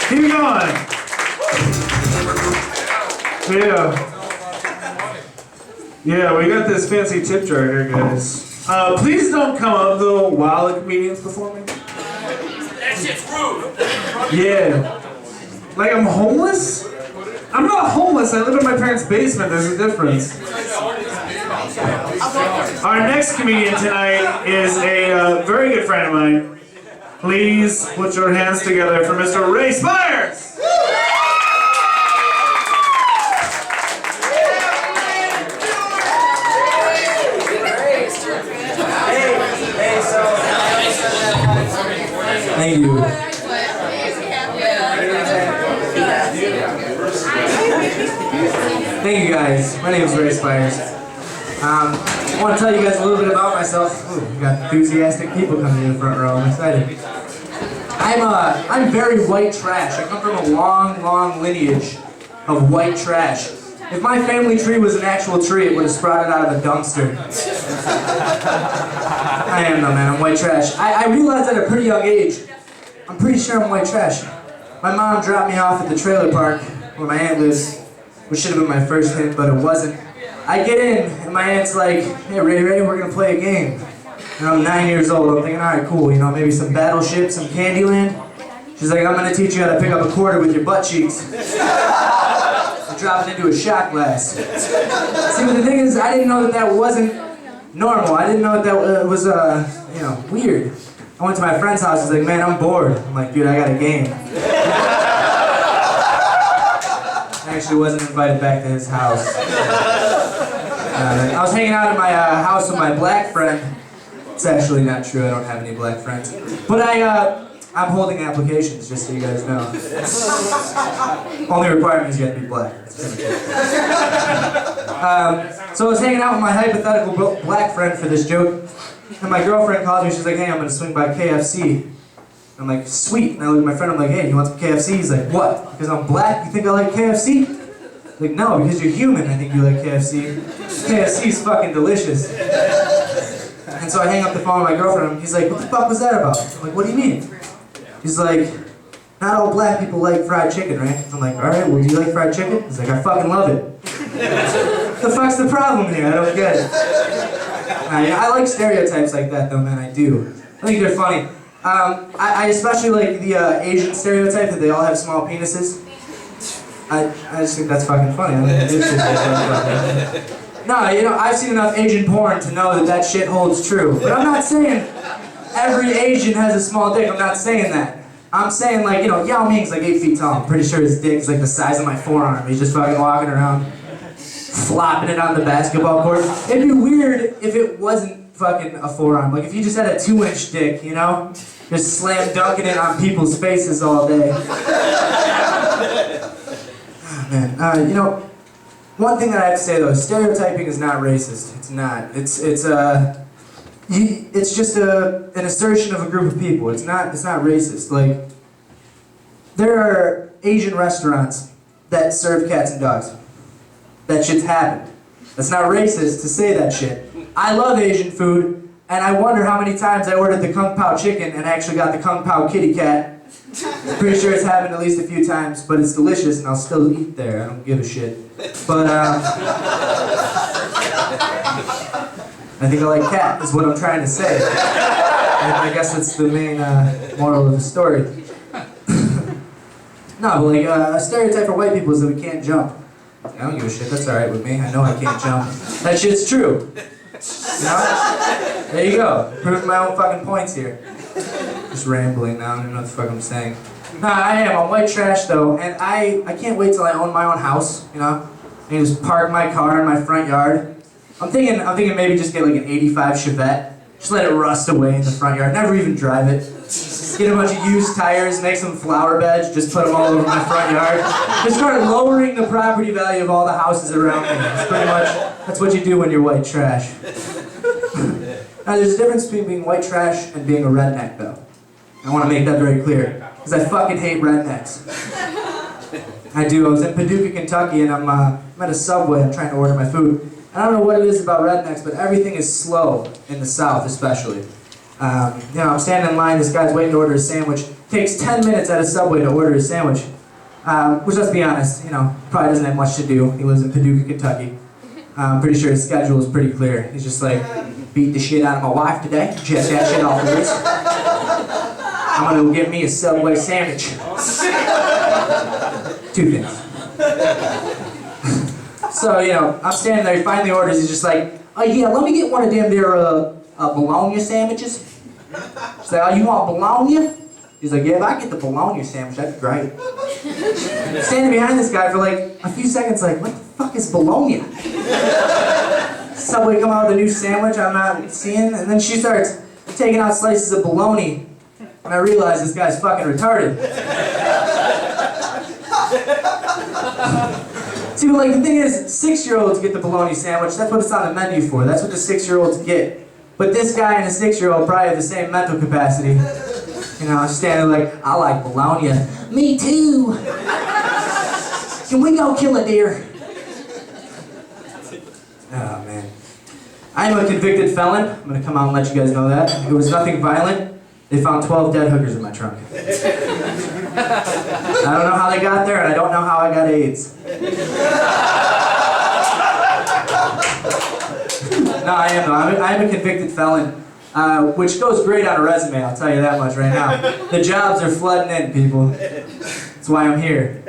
Keep going. Yeah, we got this fancy tip jar here, guys. Please don't come up though while the comedian's performing. That shit's rude. Yeah. Like I'm homeless? I'm not homeless, I live in my parents' basement, there's a difference. Our next comedian tonight is a very good friend of mine. Please put your hands together for Mr. Ray Spires! Thank you. Thank you guys. My name is Ray Spires. I want to tell you guys a little bit about myself. Ooh, we got enthusiastic people coming in the front row. I'm excited. I'm very white trash. I come from a long lineage of white trash. If my family tree was an actual tree, it would have sprouted out of a dumpster. I am though, man. I'm white trash. I realized at a pretty young age, I'm pretty sure I'm white trash. My mom dropped me off at the trailer park where my aunt lives, which should have been my first hint, but it wasn't. I get in, and my aunt's like, hey, Ray, we're gonna play a game. And I'm 9 years old. I'm thinking, alright, cool, you know, maybe some Battleship, some Candyland. She's like, I'm gonna teach you how to pick up a quarter with your butt cheeks. And drop it into a shot glass. See, but the thing is, I didn't know that that wasn't normal. I didn't know that that was, you know, weird. I went to my friend's house, he's like, man, I'm bored. I'm like, dude, I got a game. I actually wasn't invited back to his house. I was hanging out at my house with my black friend. It's actually not true, I don't have any black friends. But I'm holding applications, just so you guys know. Only requirement is you have to be black. So I was hanging out with my hypothetical black friend for this joke, and my girlfriend calls me, she's like, hey, I'm gonna swing by KFC. I'm like, sweet. And I look at my friend, I'm like, hey, you want some KFC? He's like, what? Because I'm black, you think I like KFC? I'm like, no, because you're human, I think you like KFC. KFC's fucking delicious. And so I hang up the phone with my girlfriend, and he's like, what the fuck was that about? I'm like, what do you mean? He's like, not all black people like fried chicken, right? I'm like, alright, well, do you like fried chicken? He's like, I fucking love it. What the fuck's the problem here? I don't get it. I like stereotypes like that, though, man, I do. I think they're funny. I especially like the Asian stereotype that they all have small penises. I just think that's fucking funny. I think this shit is funny. No, you know, I've seen enough Asian porn to know that that shit holds true. But I'm not saying every Asian has a small dick. I'm not saying that. I'm saying, like, you know, Yao Ming's like 8 feet tall. I'm pretty sure his dick's like the size of my forearm. He's just fucking walking around, flopping it on the basketball court. It'd be weird if it wasn't fucking a forearm. Like, if you just had a 2-inch dick, you know? Just slam dunking it on people's faces all day. Oh, man, you know, one thing that I have to say though, stereotyping is not racist. It's not. It's just an assertion of a group of people. It's not racist. Like, there are Asian restaurants that serve cats and dogs. That shit's happened. That's not racist to say that shit. I love Asian food, and I wonder how many times I ordered the Kung Pao chicken and actually got the Kung Pao kitty cat. Pretty sure it's happened at least a few times, but it's delicious and I'll still eat there. I don't give a shit. But, I think I like cat, is what I'm trying to say. And I guess that's the main moral of the story. No, but like, a stereotype for white people is that we can't jump. I don't give a shit, that's alright with me. I know I can't jump. That shit's true. You know? There you go. Proving my own fucking points here. Just rambling now, I don't even know what the fuck I'm saying. Nah, I am. I'm white trash though, and I can't wait till I own my own house, you know? I can just park my car in my front yard. I'm thinking maybe just get like an 85 Chevette. Just let it rust away in the front yard. Never even drive it. Get a bunch of used tires, make some flower beds, just put them all over my front yard. Just start lowering the property value of all the houses around me. It's pretty much, that's what you do when you're white trash. Now there's a difference between being white trash and being a redneck though. I want to make that very clear. Because I fucking hate rednecks. I do. I was in Paducah, Kentucky, and I'm at a Subway. I'm trying to order my food. I don't know what it is about rednecks, but everything is slow in the South, especially. You know, I'm standing in line. This guy's waiting to order a sandwich, takes 10 minutes at a Subway to order a sandwich. Which, let's be honest, you know, probably doesn't have much to do. He lives in Paducah, Kentucky. I'm pretty sure his schedule is pretty clear. He's just like, beat the shit out of my wife today, jet that shit off the wrist. I'm gonna go get me a Subway sandwich. 2 things. So, you know, I'm standing there, he finally orders, he's just like, oh yeah, let me get one of them there bologna sandwiches. She's like, oh, you want bologna? He's like, yeah, if I get the bologna sandwich, that'd be great. Standing behind this guy for like a few seconds, like, what the fuck is bologna? Subway come out with a new sandwich I'm not seeing, and then she starts taking out slices of bologna, and I realize this guy's fucking retarded. See, but like the thing is, 6-year-olds get the bologna sandwich. That's what it's on the menu for. That's what the 6-year-olds get. But this guy and a 6-year-old probably have the same mental capacity. You know, standing like, I like bologna. Me too. Can we go kill a deer? Oh man. I'm a convicted felon. I'm gonna come out and let you guys know that. It was nothing violent. They found 12 dead hookers in my trunk. I don't know how they got there, and I don't know how I got AIDS. No, I am though. I'm a convicted felon, which goes great on a resume, I'll tell you that much right now. The jobs are flooding in, people. That's why I'm here.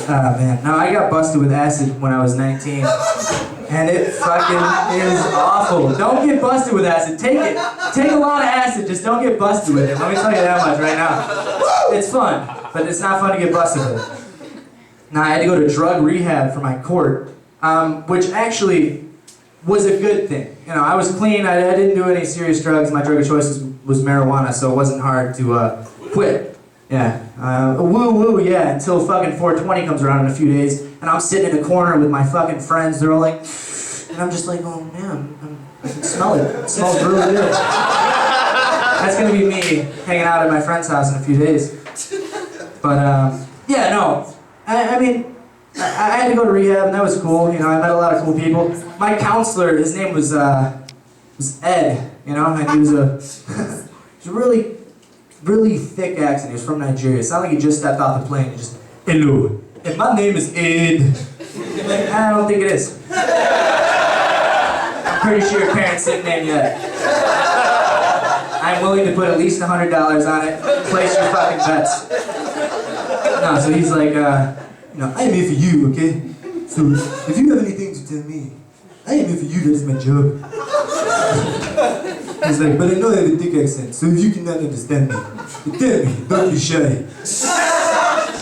Oh man, no, I got busted with acid when I was 19. And it fucking is awful. Don't get busted with acid. Take it. Take a lot of acid, just don't get busted with it. Let me tell you that much right now. It's fun, but it's not fun to get busted with it. Now, I had to go to drug rehab for my court, which actually was a good thing. You know, I was clean, I didn't do any serious drugs. My drug of choice was marijuana, so it wasn't hard to quit. Yeah, woo, yeah, until fucking 420 comes around in a few days, and I'm sitting in a corner with my fucking friends, they're all like, and I'm just like, oh man, I can smell it. It smells really good. That's gonna be me hanging out at my friend's house in a few days. But, yeah, no, I mean, I had to go to rehab, and that was cool, you know, I met a lot of cool people. My counselor, his name was Ed, you know, and he was a really thick accent. He was from Nigeria. It sounded like he just stepped off the plane and just, hello, and my name is Ed. Like, I don't think it is. I'm pretty sure your parents didn't name yet. I'm willing to put at least $100 on it. Place your fucking bets. No, so he's like, you know, I am here for you, okay? So if you have anything to tell me, I am here for you, that is my job. He's like, but I know I have a thick accent, so if you cannot understand me, tell me, don't be shy.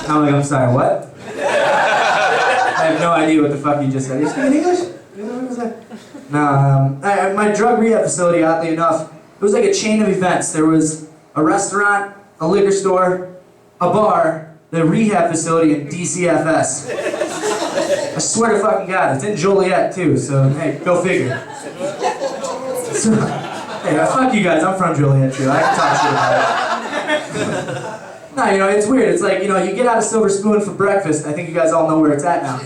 I'm like, I'm sorry, what? I have no idea what the fuck you just said. You speaking English? What was that? No, my drug rehab facility, oddly enough, it was like a chain of events. There was a restaurant, a liquor store, a bar, the rehab facility, and DCFS. I swear to fucking God, it's in Joliet too, so hey, go figure. So, hey, fuck you guys, I'm from Joliet too, I can talk shit about it. No, you know, it's weird, it's like, you know, you get out of Silver Spoon for breakfast, I think you guys all know where it's at now.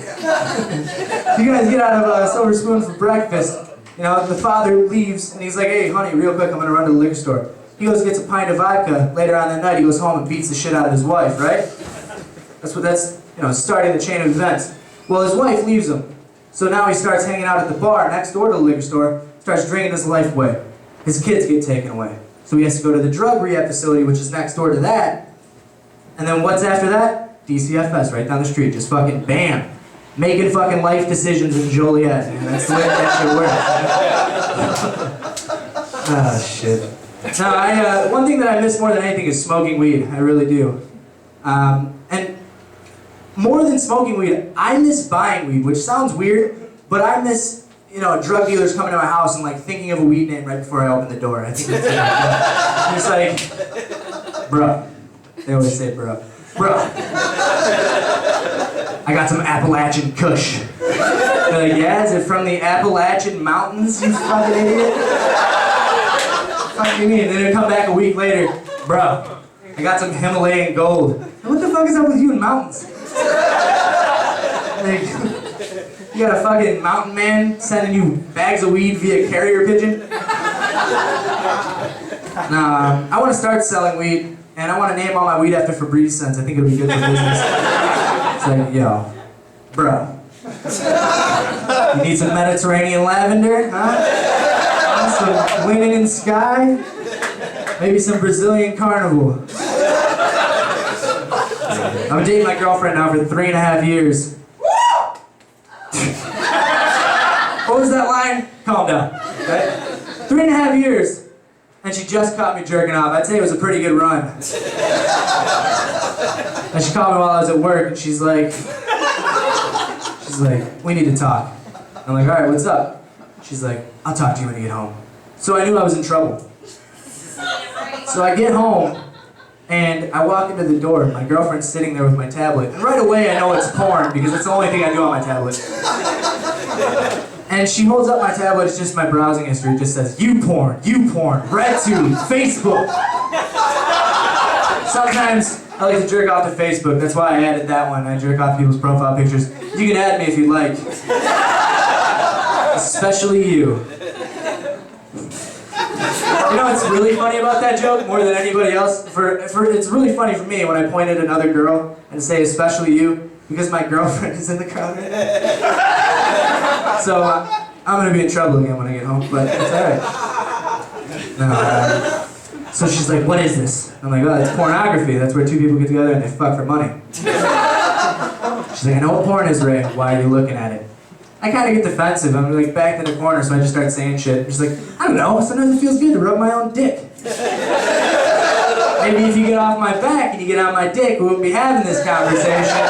You guys get out of Silver Spoon for breakfast, you know, the father leaves, and he's like, hey, honey, real quick, I'm gonna run to the liquor store. He goes and gets a pint of vodka, later on that night he goes home and beats the shit out of his wife, right? That's, you know, starting the chain of events. Well, his wife leaves him, so now he starts hanging out at the bar next door to the liquor store, starts drinking his life away. His kids get taken away. So he has to go to the drug rehab facility, which is next door to that. And then what's after that? DCFS, right down the street. Just fucking bam. Making fucking life decisions in Joliet. Man. That's the way that shit works. Ah, shit. Now, one thing that I miss more than anything is smoking weed. I really do. And more than smoking weed, I miss buying weed, which sounds weird, but I miss, you know, drug dealers coming to my house and like thinking of a weed name right before I open the door. I think that's it's like, bro. They always say, bro. I got some Appalachian Kush. They're like, yeah, is it from the Appalachian Mountains, you fucking idiot? What do you mean? And then they come back a week later, bro, I got some Himalayan gold. What the fuck is up with you in mountains? Like, you got a fucking mountain man sending you bags of weed via carrier pigeon? Nah, I want to start selling weed, and I want to name all my weed after Febreze scents. I think it'll be good for business. It's like, yo, bro, you need some Mediterranean lavender, huh? Some linen and sky? Maybe some Brazilian carnival. I've been dating my girlfriend now for 3.5 years. What was that line? Calm down. Okay? 3.5 years, and she just caught me jerking off. I'd say it was a pretty good run. And she called me while I was at work, and she's like, we need to talk. I'm like, all right, what's up? She's like, I'll talk to you when you get home. So I knew I was in trouble. So I get home, and I walk into the door, and my girlfriend's sitting there with my tablet, and right away I know it's porn, because it's the only thing I do on my tablet. And she holds up my tablet, it's just my browsing history, it just says, you porn, RedTube, Facebook. Sometimes I like to jerk off to Facebook, that's why I added that one. I jerk off people's profile pictures. You can add me if you'd like. Especially you. You know what's really funny about that joke, more than anybody else? It's really funny for me when I point at another girl and say, especially you, because my girlfriend is in the crowd right now. So I'm gonna be in trouble again when I get home, but it's alright. No, so she's like, what is this? I'm like, oh, it's pornography. That's where two people get together and they fuck for money. She's like, I know what porn is, Ray. Why are you looking at it? I kind of get defensive. I'm like back in the corner, so I just start saying shit. She's like, I don't know. Sometimes it feels good to rub my own dick. Maybe if you get off my back and you get on my dick, we wouldn't be having this conversation.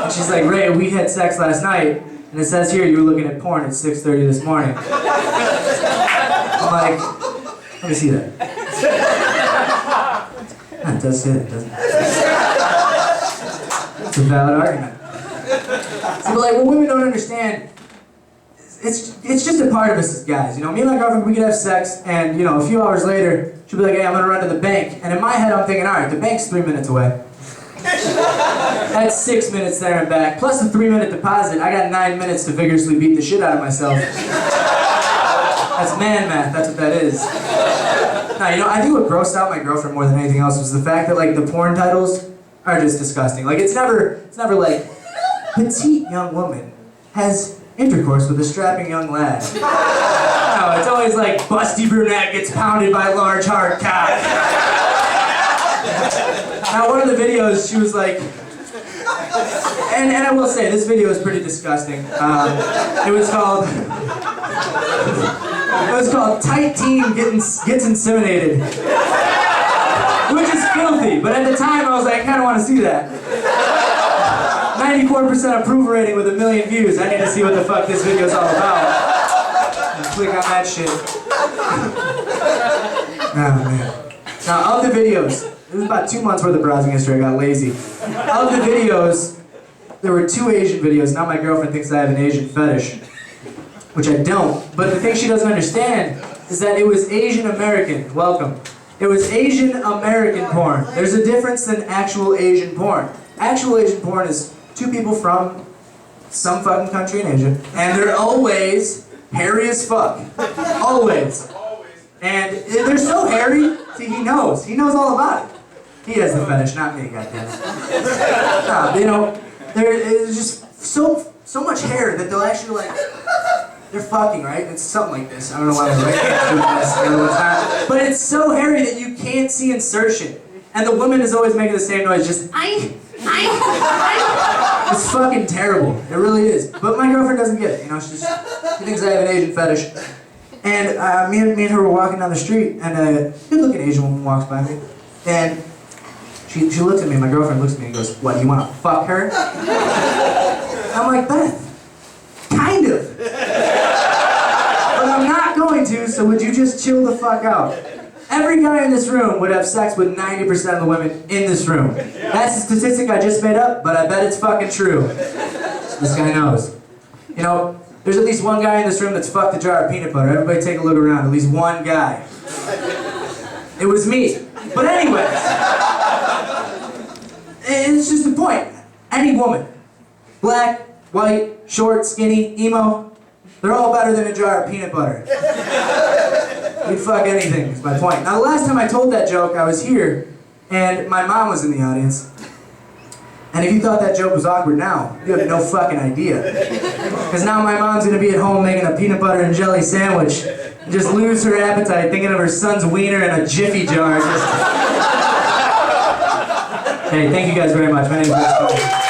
And she's like, Ray, we had sex last night, and it says here you were looking at porn at 6:30 this morning. I'm like, let me see that. It does say that, doesn't it? It's a valid argument. So, like, what women don't understand, it's just a part of us as guys. You know, me and my girlfriend, we could have sex, and, you know, a few hours later, she'll be like, hey, I'm gonna run to the bank. And in my head, I'm thinking, all right, the bank's 3 minutes away. That's 6 minutes there and back. Plus the 3-minute deposit, I got 9 minutes to vigorously beat the shit out of myself. That's man math, that's what that is. Now, you know, I think what grossed out my girlfriend more than anything else was the fact that, like, the porn titles are just disgusting. Like, it's never like, petite young woman has intercourse with a strapping young lad. No, it's always like, busty brunette gets pounded by large hard cock. Now, one of the videos, she was like, and I will say, this video is pretty disgusting. It was called Tight Teen Gets Inseminated. Which is filthy, but at the time I was like, I kind of want to see that. 94% approval rating with 1 million views. I need to see what the fuck this video's all about. And click on that shit. Oh man. Now, of the videos, it was about 2 months worth of browsing history, I got lazy. Of the videos, there were 2 Asian videos. Now my girlfriend thinks I have an Asian fetish, which I don't. But the thing she doesn't understand is that it was Asian American. Welcome. It was Asian American porn. There's a difference than actual Asian porn. Actual Asian porn is 2 people from some fucking country in Asia, and they're always hairy as fuck. Always. And they're so hairy, see, he knows all about it. He has the fetish, not me, goddammit. Nah, you know, there's just so much hair that they'll actually, like, they're fucking, right? It's something like this. I don't know why my right hand's doing this, the other one's not. But it's so hairy that you can't see insertion. And the woman is always making the same noise, just, It's fucking terrible. It really is. But my girlfriend doesn't get it, you know, she thinks I have an Asian fetish. And me and her were walking down the street, and a good-looking Asian woman walks by me. And she looks at me, my girlfriend looks at me and goes, what, you want to fuck her? I'm like, Beth, kind of. But I'm not going to, so would you just chill the fuck out? Every guy in this room would have sex with 90% of the women in this room. That's a statistic I just made up, but I bet it's fucking true. This guy knows. You know, there's at least one guy in this room that's fucked a jar of peanut butter. Everybody take a look around, at least one guy. It was me. But anyways, it's just the point. Any woman, black, white, short, skinny, emo, they're all better than a jar of peanut butter. We'd fuck anything, is my point. Now, the last time I told that joke, I was here, and my mom was in the audience. And if you thought that joke was awkward now, you have no fucking idea. Because now my mom's gonna be at home making a peanut butter and jelly sandwich and just lose her appetite thinking of her son's wiener in a Jiffy jar. Hey, thank you guys very much. My name is Rich Spiers.